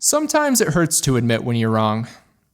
Sometimes it hurts to admit when you're wrong.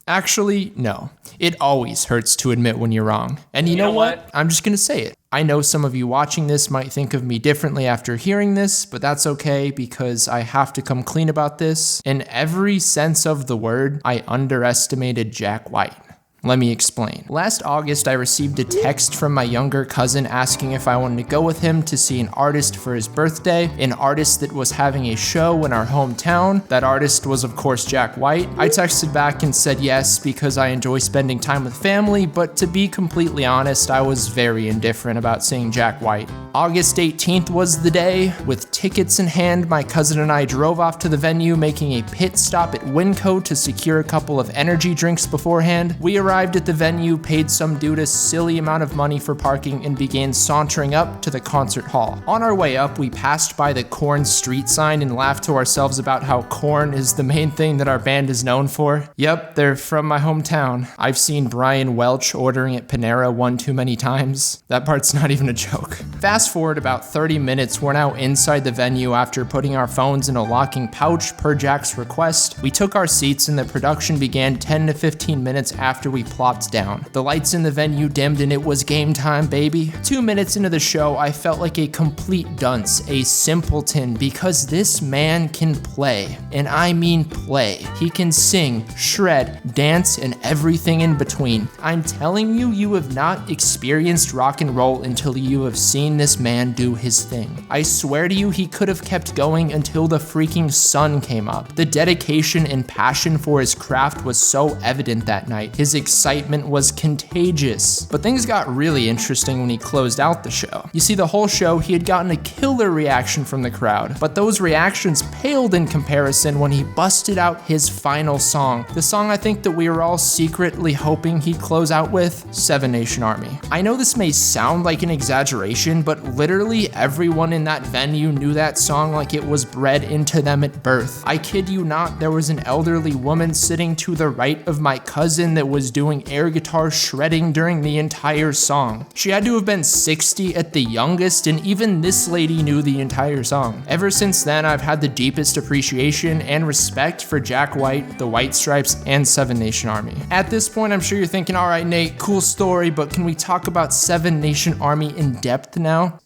Actually, no. It always hurts to admit when you're wrong. And you know what? I'm just gonna say it. I know some of you watching this might think of me differently after hearing this, but that's okay because I have to come clean about this. In every sense of the word, I underestimated Jack White. Let me explain. Last August, I received a text from my younger cousin asking if I wanted to go with him to see an artist for his birthday, an artist that was having a show in our hometown. That artist was, of course, Jack White. I texted back and said yes because I enjoy spending time with family, but to be completely honest, I was very indifferent about seeing Jack White. August 18th was the day. With tickets in hand, my cousin and I drove off to the venue, making a pit stop at Winco to secure a couple of energy drinks beforehand. We arrived at the venue, paid some dude a silly amount of money for parking, and began sauntering up to the concert hall. On our way up, we passed by the Korn street sign and laughed to ourselves about how Korn is the main thing that our band is known for. Yep, they're from my hometown. I've seen Brian Welch ordering at Panera one too many times. That part's not even a joke. Fast forward about 30 minutes, we're now inside the venue after putting our phones in a locking pouch per Jack's request. We took our seats and the production began 10 to 15 minutes after we plopped down. The lights in the venue dimmed and it was game time, baby. 2 minutes into the show, I felt like a complete dunce, a simpleton, because this man can play. And I mean play. He can sing, shred, dance, and everything in between. I'm telling you, you have not experienced rock and roll until you have seen this man do his thing. I swear to you, he could have kept going until the freaking sun came up. The dedication and passion for his craft was so evident that night. His excitement was contagious. But things got really interesting when he closed out the show. You see, the whole show, he had gotten a killer reaction from the crowd, but those reactions paled in comparison when he busted out his final song. The song I think that we were all secretly hoping he'd close out with, Seven Nation Army. I know this may sound like an exaggeration, but literally everyone in that venue knew that song like it was bred into them at birth. I kid you not, there was an elderly woman sitting to the right of my cousin that was doing air guitar shredding during the entire song. She had to have been 60 at the youngest, and even this lady knew the entire song. Ever since then, I've had the deepest appreciation and respect for Jack White, the White Stripes, and Seven Nation Army. At this point, I'm sure you're thinking, all right, Nate, cool story, but can we talk about Seven Nation Army in depth now?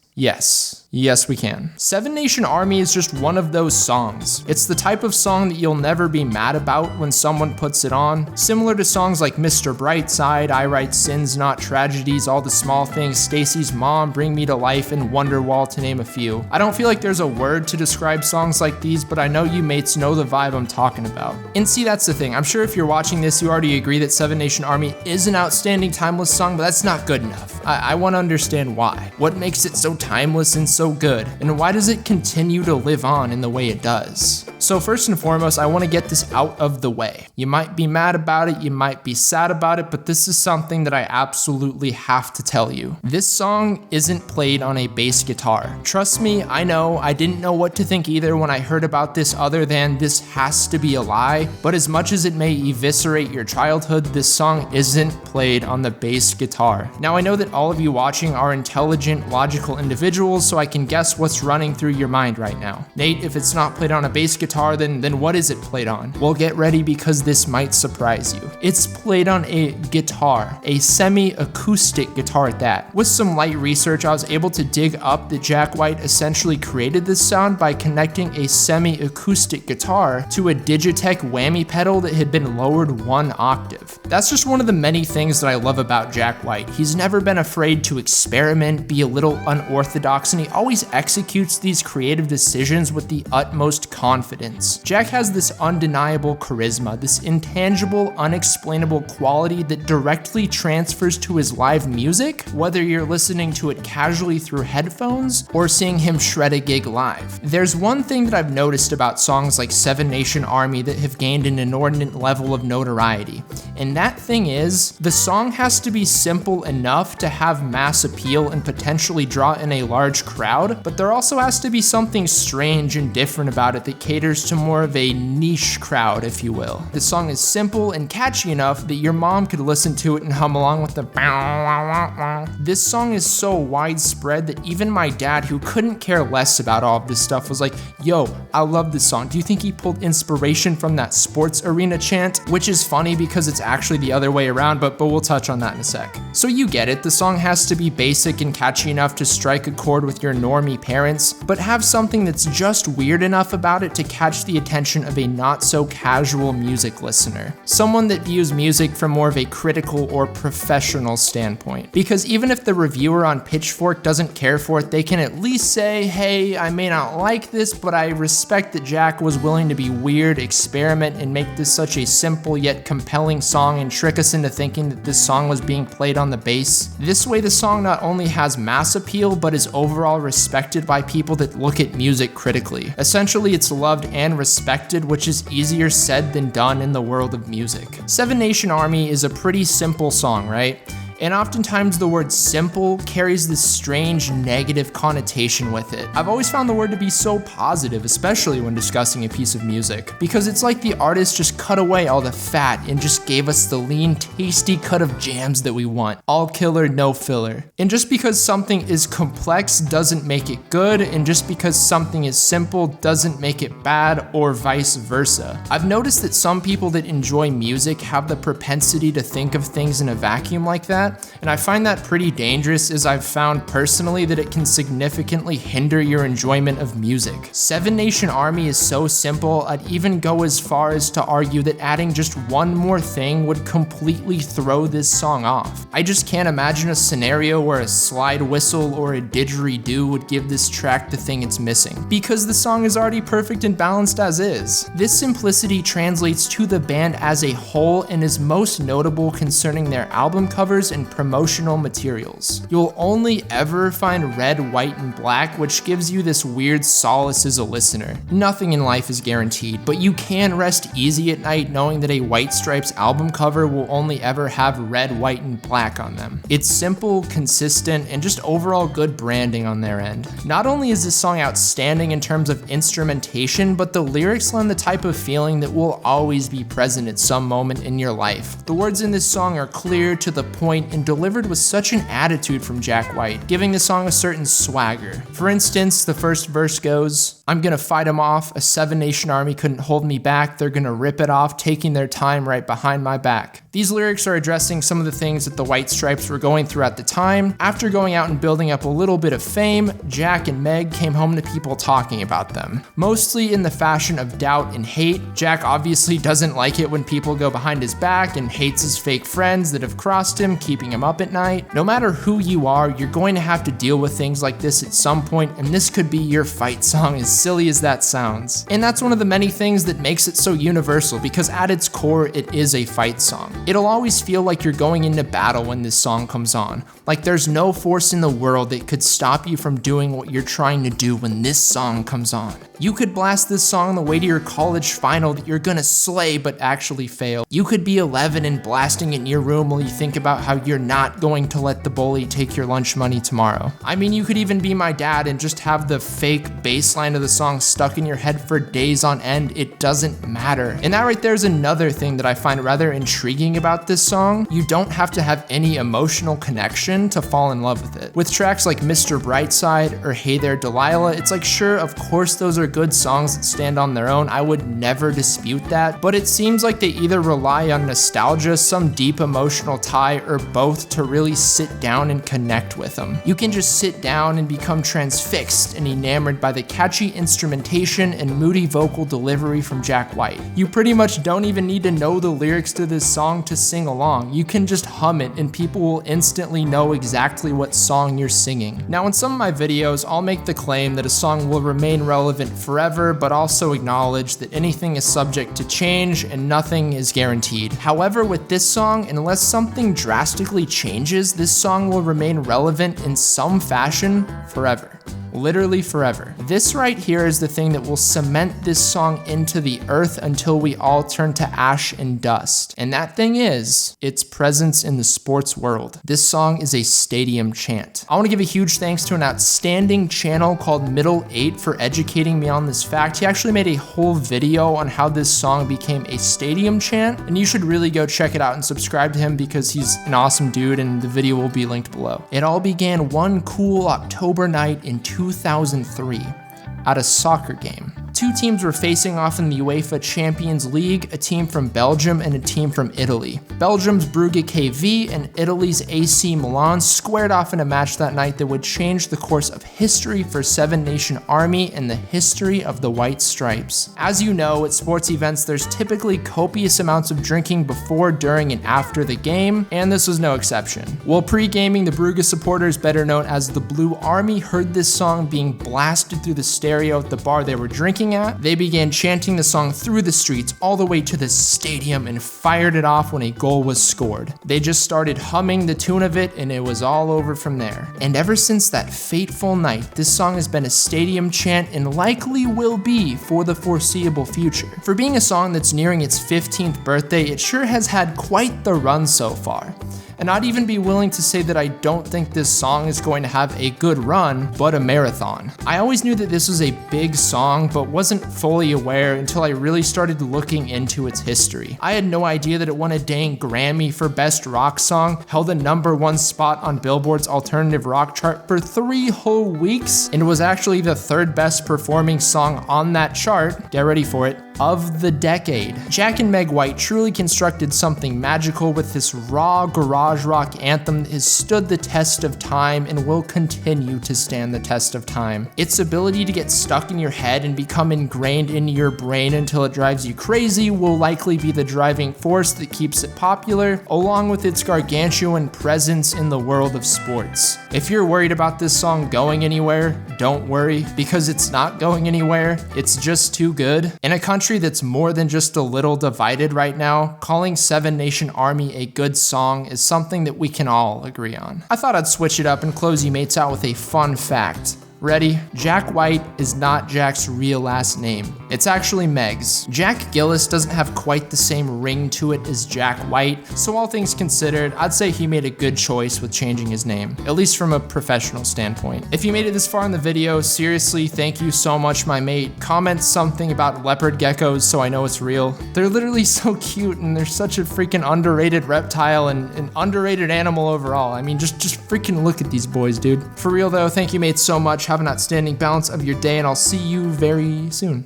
Yes, we can. Seven Nation Army is just one of those songs. It's the type of song that you'll never be mad about when someone puts it on. Similar to songs like Mr. Brightside, I Write Sins Not Tragedies, All the Small Things, Stacy's Mom, Bring Me to Life, and Wonderwall, to name a few. I don't feel like there's a word to describe songs like these, but I know you mates know the vibe I'm talking about. And see, that's the thing. I'm sure if you're watching this, you already agree that Seven Nation Army is an outstanding timeless song, but that's not good enough. I want to understand why. What makes it so timeless and so good, and why does it continue to live on in the way it does? So first and foremost, I want to get this out of the way. You might be mad about it, you might be sad about it, but this is something that I absolutely have to tell you. This song isn't played on a bass guitar. Trust me, I know, I didn't know what to think either when I heard about this other than this has to be a lie, but as much as it may eviscerate your childhood, this song isn't played on the bass guitar. Now I know that all of you watching are intelligent, logical individuals, so I can guess what's running through your mind right now. Nate, if it's not played on a bass guitar, then what is it played on? Well, get ready because this might surprise you. It's played on a guitar, a semi-acoustic guitar at that. With some light research, I was able to dig up that Jack White essentially created this sound by connecting a semi-acoustic guitar to a Digitech whammy pedal that had been lowered 1 octave. That's just one of the many things that I love about Jack White. He's never been afraid to experiment, be a little unorthodox, and he always executes these creative decisions with the utmost confidence. Jack has this undeniable charisma, this intangible, unexplainable quality that directly transfers to his live music, whether you're listening to it casually through headphones or seeing him shred a gig live. There's one thing that I've noticed about songs like Seven Nation Army that have gained an inordinate level of notoriety, and that thing is, the song has to be simple enough to have mass appeal and potentially draw in a large crowd, crowd, but there also has to be something strange and different about it that caters to more of a niche crowd, if you will. The song is simple and catchy enough that your mom could listen to it and hum along with the bow. This song is so widespread that even my dad, who couldn't care less about all of this stuff, was like, yo, I love this song. Do you think he pulled inspiration from that sports arena chant? Which is funny because it's actually the other way around, but we'll touch on that in a sec. So you get it, the song has to be basic and catchy enough to strike a chord with your normie parents, but have something that's just weird enough about it to catch the attention of a not so casual music listener. Someone that views music from more of a critical or professional standpoint. Because even if the reviewer on Pitchfork doesn't care for it, they can at least say, hey, I may not like this, but I respect that Jack was willing to be weird, experiment, and make this such a simple yet compelling song and trick us into thinking that this song was being played on the bass. This way the song not only has mass appeal, but is overall respected by people that look at music critically. Essentially, it's loved and respected, which is easier said than done in the world of music. Seven Nation Army is a pretty simple song, right? And oftentimes the word simple carries this strange negative connotation with it. I've always found the word to be so positive, especially when discussing a piece of music, because it's like the artist just cut away all the fat and just gave us the lean, tasty cut of jams that we want. All killer, no filler. And just because something is complex doesn't make it good, and just because something is simple doesn't make it bad, or vice versa. I've noticed that some people that enjoy music have the propensity to think of things in a vacuum like that, and I find that pretty dangerous, as I've found personally that it can significantly hinder your enjoyment of music. Seven Nation Army is so simple, I'd even go as far as to argue that adding just one more thing would completely throw this song off. I just can't imagine a scenario where a slide whistle or a didgeridoo would give this track the thing it's missing, because the song is already perfect and balanced as is. This simplicity translates to the band as a whole and is most notable concerning their album covers and promotional materials. You'll only ever find red, white, and black, which gives you this weird solace as a listener. Nothing in life is guaranteed, but you can rest easy at night knowing that a White Stripes album cover will only ever have red, white, and black on them. It's simple, consistent, and just overall good branding on their end. Not only is this song outstanding in terms of instrumentation, but the lyrics lend the type of feeling that will always be present at some moment in your life. The words in this song are clear, to the point, and delivered with such an attitude from Jack White, giving the song a certain swagger. For instance, the first verse goes, I'm gonna fight 'em off, a Seven Nation Army couldn't hold me back, they're gonna rip it off, taking their time right behind my back. These lyrics are addressing some of the things that the White Stripes were going through at the time. After going out and building up a little bit of fame, Jack and Meg came home to people talking about them, mostly in the fashion of doubt and hate. Jack obviously doesn't like it when people go behind his back and hates his fake friends that have crossed him, keeping him up at night. No matter who you are, you're going to have to deal with things like this at some point, and this could be your fight song, as silly as that sounds. And that's one of the many things that makes it so universal, because at its core, it is a fight song. It'll always feel like you're going into battle when this song comes on. Like there's no force in the world that could stop you from doing what you're trying to do when this song comes on. You could blast this song on the way to your college final that you're gonna slay but actually fail. You could be 11 and blasting it in your room while you think about how you're not going to let the bully take your lunch money tomorrow. I mean, you could even be my dad and just have the fake bass line of the song stuck in your head for days on end. It doesn't matter. And that right there is another thing that I find rather intriguing about this song. You don't have to have any emotional connection to fall in love with it. With tracks like Mr. Brightside or Hey There Delilah, it's like, sure, of course those are good songs that stand on their own. I would never dispute that, but it seems like they either rely on nostalgia, some deep emotional tie, or both to really sit down and connect with them. You can just sit down and become transfixed and enamored by the catchy instrumentation and moody vocal delivery from Jack White. You pretty much don't even need to know the lyrics to this song to sing along. You can just hum it and people will instantly know exactly what song you're singing. Now in some of my videos, I'll make the claim that a song will remain relevant forever, but also acknowledge that anything is subject to change and nothing is guaranteed. However, with this song, unless something drastically changes, this song will remain relevant in some fashion forever. literally forever. This right here is the thing that will cement this song into the earth until we all turn to ash and dust. And that thing is its presence in the sports world. This song is a stadium chant. I want to give a huge thanks to an outstanding channel called Middle 8 for educating me on this fact. He actually made a whole video on how this song became a stadium chant, and you should really go check it out and subscribe to him because he's an awesome dude, and the video will be linked below. It all began one cool October night in 2003 at a soccer game. Two teams were facing off in the UEFA Champions League, a team from Belgium and a team from Italy. Belgium's Brugge KV and Italy's AC Milan squared off in a match that night that would change the course of history for Seven Nation Army and the history of the White Stripes. As you know, at sports events, there's typically copious amounts of drinking before, during, and after the game, and this was no exception. While pre-gaming, the Brugge supporters, better known as the Blue Army, heard this song being blasted through the stereo at the bar they were drinking at. They began chanting the song through the streets all the way to the stadium and fired it off when a goal was scored. They just started humming the tune of it and it was all over from there. And ever since that fateful night, this song has been a stadium chant and likely will be for the foreseeable future. For being a song that's nearing its 15th birthday, it sure has had quite the run so far. And I'd even be willing to say that I don't think this song is going to have a good run, but a marathon. I always knew that this was a big song, but wasn't fully aware until I really started looking into its history. I had no idea that it won a dang Grammy for Best Rock Song, held a #1 spot on Billboard's alternative rock chart for 3 whole weeks, and was actually the 3rd best performing song on that chart, get ready for it, of the decade. Jack and Meg White truly constructed something magical with this raw garage rock anthem that has stood the test of time and will continue to stand the test of time. Its ability to get stuck in your head and become ingrained into your brain until it drives you crazy will likely be the driving force that keeps it popular, along with its gargantuan presence in the world of sports. If you're worried about this song going anywhere, don't worry, because it's not going anywhere. It's just too good. In a country that's more than just a little divided right now, calling Seven Nation Army a good song is something that we can all agree on. I thought I'd switch it up and close you mates out with a fun fact. Ready? Jack White is not Jack's real last name. It's actually Meg's. Jack Gillis doesn't have quite the same ring to it as Jack White, so all things considered, I'd say he made a good choice with changing his name, at least from a professional standpoint. If you made it this far in the video, seriously, thank you so much, my mate. Comment something about leopard geckos so I know it's real. They're literally so cute and they're such a freaking underrated reptile and an underrated animal overall. I mean, just freaking look at these boys, dude. For real though, thank you mates so much. Have an outstanding balance of your day, and I'll see you very soon.